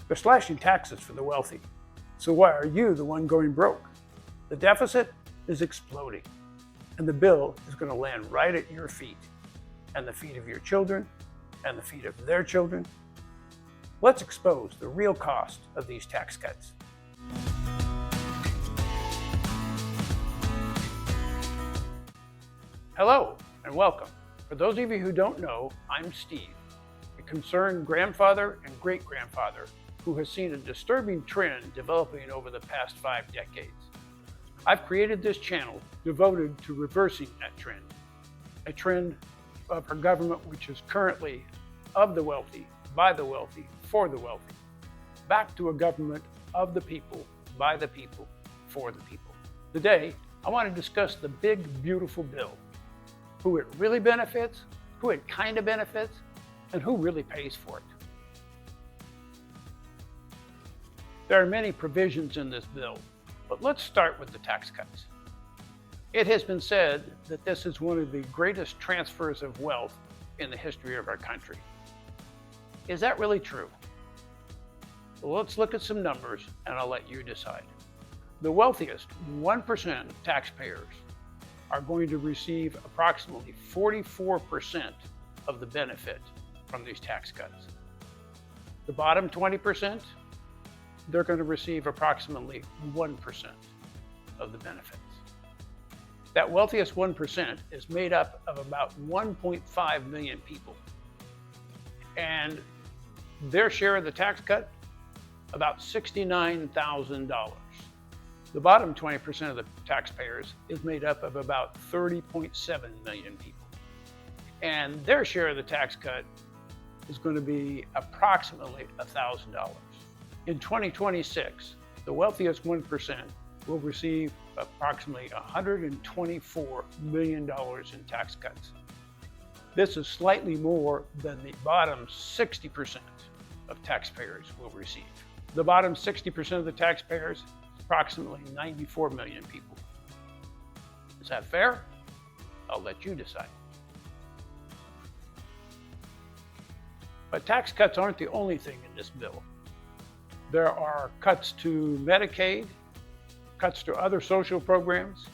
They're slashing taxes for the wealthy. So why are you the one going broke? The deficit is exploding, and the bill is going to land right at your feet, and the feet of your children, and the feet of their children. Let's expose the real cost of these tax cuts. Hello, and welcome. For those of you who don't know, I'm Steve, a concerned grandfather and great-grandfather who has seen a disturbing trend developing over the past 5 decades. I've created this channel devoted to reversing that trend, a trend of our government which is currently of the wealthy, by the wealthy, for the wealthy, back to a government of the people, by the people, for the people. Today, I want to discuss the big, beautiful bill, who it really benefits, who it kind of benefits, and who really pays for it. There are many provisions in this bill, but let's start with the tax cuts. It has been said that this is one of the greatest transfers of wealth in the history of our country. Is that really true? Well, let's look at some numbers and I'll let you decide. The wealthiest 1% of taxpayers are going to receive approximately 44% of the benefit from these tax cuts. The bottom 20%, they're going to receive approximately 1% of the benefits. That wealthiest 1% is made up of about 1.5 million people. And their share of the tax cut, about $69,000. The bottom 20% of the taxpayers is made up of about 30.7 million people. And their share of the tax cut is going to be approximately $1,000. In 2026, the wealthiest 1% will receive approximately $124 million in tax cuts. This is slightly more than the bottom 60% of taxpayers will receive. The bottom 60% of the taxpayers, approximately 94 million people. Is that fair? I'll let you decide. But tax cuts aren't the only thing in this bill. There are cuts to Medicaid, cuts to other social programs,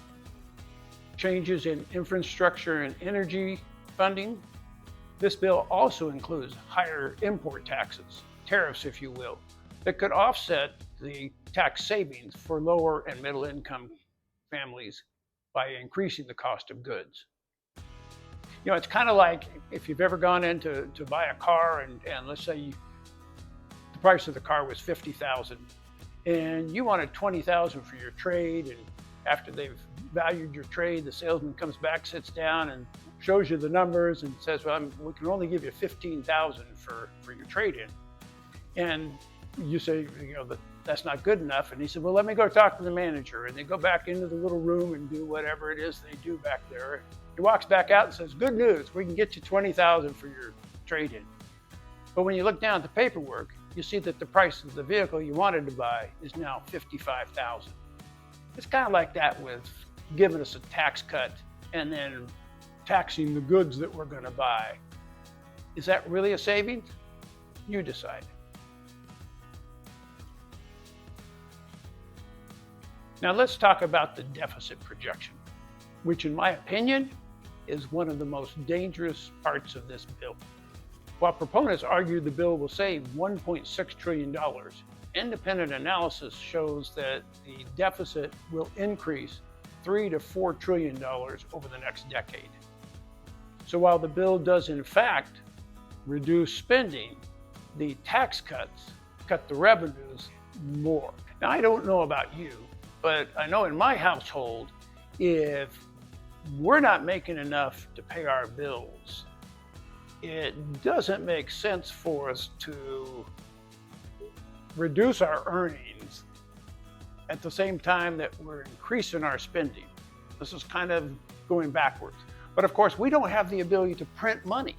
changes in infrastructure and energy funding. This bill also includes higher import taxes, tariffs if you will, that could offset the tax savings for lower and middle income families by increasing the cost of goods. You know, it's kind of like if you've ever gone in to buy a car and let's say the price of the car was $50,000 and you wanted $20,000 for your trade, and after they've valued your trade, the salesman comes back, sits down and shows you the numbers and says, well, we can only give you $15,000 for your trade-in. And you say, that's not good enough. And he said, well, let me go talk to the manager. And they go back into the little room and do whatever it is they do back there. He walks back out and says, good news, we can get you $20,000 for your trade-in. But when you look down at the paperwork, you see that the price of the vehicle you wanted to buy is now $55,000. It's kind of like that with giving us a tax cut and then taxing the goods that we're going to buy. Is that really a savings? You decide. Now let's talk about the deficit projection, which in my opinion is one of the most dangerous parts of this bill. While proponents argue the bill will save $1.6 trillion, independent analysis shows that the deficit will increase $3 to $4 trillion over the next decade. So while the bill does in fact reduce spending, the tax cuts cut the revenues more. Now I don't know about you, but I know in my household, if we're not making enough to pay our bills, it doesn't make sense for us to reduce our earnings at the same time that we're increasing our spending. This is kind of going backwards. But of course, we don't have the ability to print money.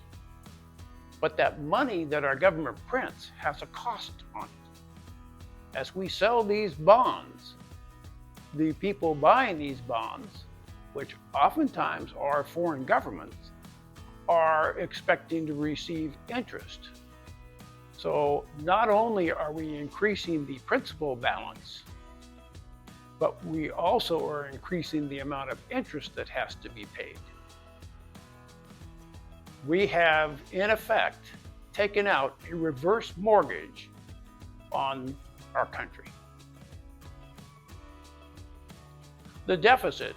But that money that our government prints has a cost on it. As we sell these bonds, the people buying these bonds, which oftentimes are foreign governments, are expecting to receive interest. So not only are we increasing the principal balance, but we also are increasing the amount of interest that has to be paid. We have, in effect, taken out a reverse mortgage on our country. The deficit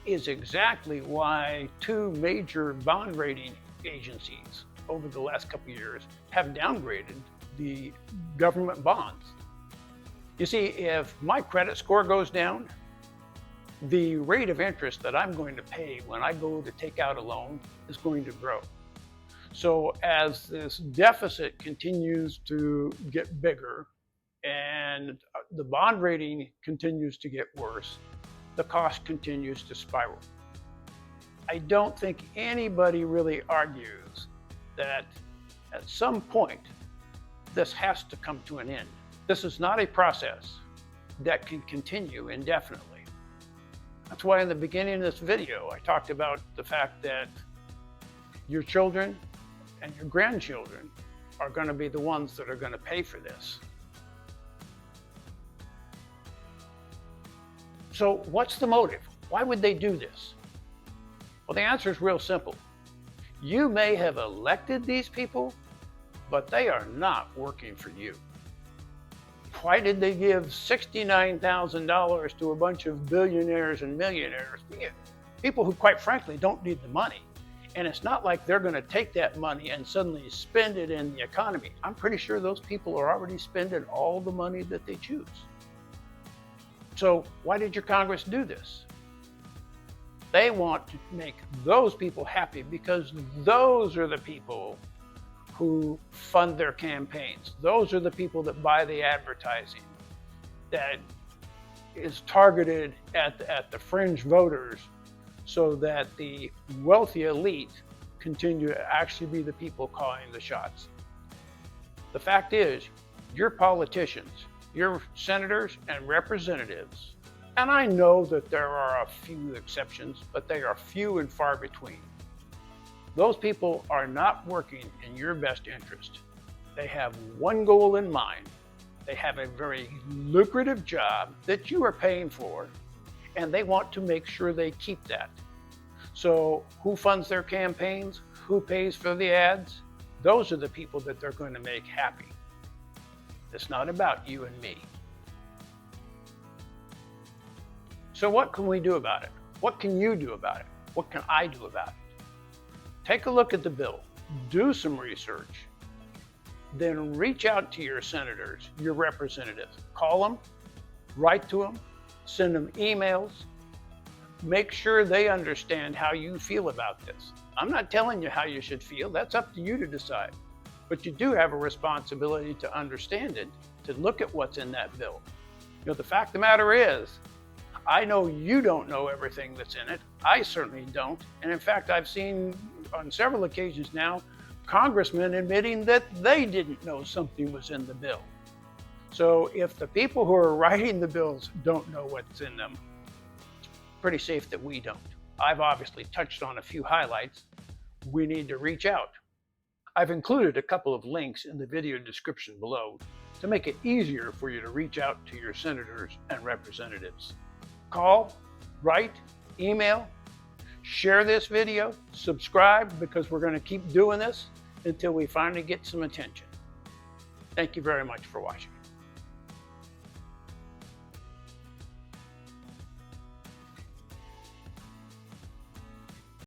is exactly why two major bond rating agencies over the last couple of years have downgraded the government bonds. You see, if my credit score goes down, the rate of interest that I'm going to pay when I go to take out a loan is going to grow. So as this deficit continues to get bigger and the bond rating continues to get worse, the cost continues to spiral. I don't think anybody really argues that at some point this has to come to an end. This is not a process that can continue indefinitely. That's why in the beginning of this video, I talked about the fact that your children and your grandchildren are going to be the ones that are going to pay for this. So what's the motive? Why would they do this? Well, the answer is real simple. You may have elected these people, but they are not working for you. Why did they give $69,000 to a bunch of billionaires and millionaires? People who, quite frankly, don't need the money. And it's not like they're going to take that money and suddenly spend it in the economy. I'm pretty sure those people are already spending all the money that they choose. So why did your Congress do this? They want to make those people happy because those are the people who fund their campaigns. Those are the people that buy the advertising that is targeted at the fringe voters so that the wealthy elite continue to actually be the people calling the shots. The fact is, your politicians, your senators and representatives, and I know that there are a few exceptions, but they are few and far between. Those people are not working in your best interest. They have one goal in mind. They have a very lucrative job that you are paying for, and they want to make sure they keep that. So who funds their campaigns? Who pays for the ads? Those are the people that they're going to make happy. It's not about you and me. So what can we do about it? What can you do about it? What can I do about it? Take a look at the bill, do some research, then reach out to your senators, your representatives. Call them, write to them, send them emails. Make sure they understand how you feel about this. I'm not telling you how you should feel. That's up to you to decide. But you do have a responsibility to understand it, to look at what's in that bill. You know, the fact of the matter is, I know you don't know everything that's in it. I certainly don't. And in fact, I've seen on several occasions now, congressmen admitting that they didn't know something was in the bill. So if the people who are writing the bills don't know what's in them, it's pretty safe that we don't. I've obviously touched on a few highlights. We need to reach out. I've included a couple of links in the video description below to make it easier for you to reach out to your senators and representatives. Call, write, email, share this video, subscribe, because we're going to keep doing this until we finally get some attention. Thank you very much for watching.